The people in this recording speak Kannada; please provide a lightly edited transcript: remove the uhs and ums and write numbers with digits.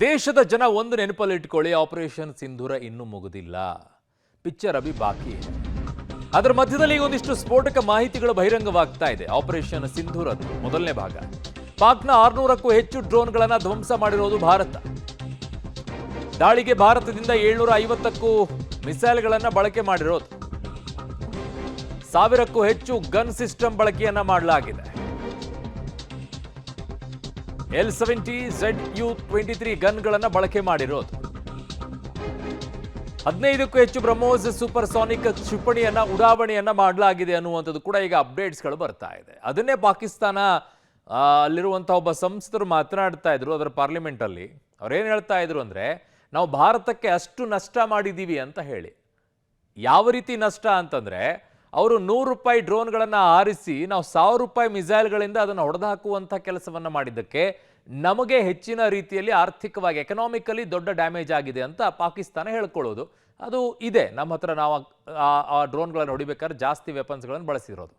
ದೇಶದ ಜನ ಒಂದು ನೆನಪಲ್ಲಿ ಇಟ್ಕೊಳ್ಳಿ, ಆಪರೇಷನ್ ಸಿಂಧೂರ ಇನ್ನೂ ಮುಗಿದಿಲ್ಲ. ಪಿಕ್ಚರ್ ಅಭಿ ಬಾಕಿ ಇದೆ. ಅದರ ಮಧ್ಯದಲ್ಲಿ ಈಗ ಒಂದಿಷ್ಟು ಸ್ಫೋಟಕ ಮಾಹಿತಿಗಳು ಬಹಿರಂಗವಾಗ್ತಾ ಇದೆ. ಆಪರೇಷನ್ ಸಿಂಧೂರದ ಮೊದಲನೇ ಭಾಗ. ಪಾಕ್ನ 600ಕ್ಕೂ ಹೆಚ್ಚು ಡ್ರೋನ್ಗಳನ್ನು ಧ್ವಂಸ ಮಾಡಿರೋದು ಭಾರತ. ದಾಳಿಗೆ ಭಾರತದಿಂದ 750ಕ್ಕೂ ಮಿಸೈಲ್ಗಳನ್ನು ಬಳಕೆ ಮಾಡಿರೋದು. 1000ಕ್ಕೂ ಹೆಚ್ಚು ಗನ್ ಸಿಸ್ಟಮ್ ಬಳಕೆಯನ್ನ ಮಾಡಲಾಗಿದೆ. L-70 ZU-23 ಗನ್ಗಳನ್ನು ಬಳಕೆ ಮಾಡಿರೋದು. 15ಕ್ಕೂ ಹೆಚ್ಚು ಬ್ರಹ್ಮೋಸ್ ಸೂಪರ್ಸಾನಿಕ್ ಕ್ಷಿಪಣಿಯನ್ನ ಉಡಾವಣೆಯನ್ನ ಮಾಡಲಾಗಿದೆ ಅನ್ನುವಂಥದ್ದು ಕೂಡ ಈಗ ಅಪ್ಡೇಟ್ಸ್ಗಳು ಬರ್ತಾ ಇದೆ. ಅದನ್ನೇ ಪಾಕಿಸ್ತಾನ ಅಲ್ಲಿರುವಂತಹ ಒಬ್ಬ ಸಂಸದರು ಮಾತನಾಡ್ತಾ ಇದ್ರು ಅದರ ಪಾರ್ಲಿಮೆಂಟ್ ಅಲ್ಲಿ. ಅವ್ರೇನು ಹೇಳ್ತಾ ಇದ್ರು ಅಂದ್ರೆ, ನಾವು ಭಾರತಕ್ಕೆ ಅಷ್ಟು ನಷ್ಟ ಮಾಡಿದೀವಿ ಅಂತ ಹೇಳಿ. ಯಾವ ರೀತಿ ನಷ್ಟ ಅಂತಂದ್ರೆ, ಅವರು ₹100 ಡ್ರೋನ್ಗಳನ್ನು ಹಾರಿಸಿ ನಾವು ₹1000 ಮಿಸೈಲ್ಗಳಿಂದ ಅದನ್ನು ಹೊಡೆದು ಹಾಕುವಂಥ ಕೆಲಸವನ್ನ ಮಾಡಿದ್ದಕ್ಕೆ ನಮಗೆ ಹೆಚ್ಚಿನ ರೀತಿಯಲ್ಲಿ ಆರ್ಥಿಕವಾಗಿ ಎಕನಾಮಿಕಲಿ ದೊಡ್ಡ ಡ್ಯಾಮೇಜ್ ಆಗಿದೆ ಅಂತ ಪಾಕಿಸ್ತಾನ ಹೇಳ್ಕೊಳ್ಳೋದು. ಅದು ಇದೆ ನಮ್ಮ ಹತ್ರ. ನಾವು ಆ ಡ್ರೋನ್ಗಳನ್ನು ಹೊಡಿಬೇಕಾದ್ರೆ ಜಾಸ್ತಿ ವೆಪನ್ಸ್ಗಳನ್ನು ಬಳಸಿರೋದು.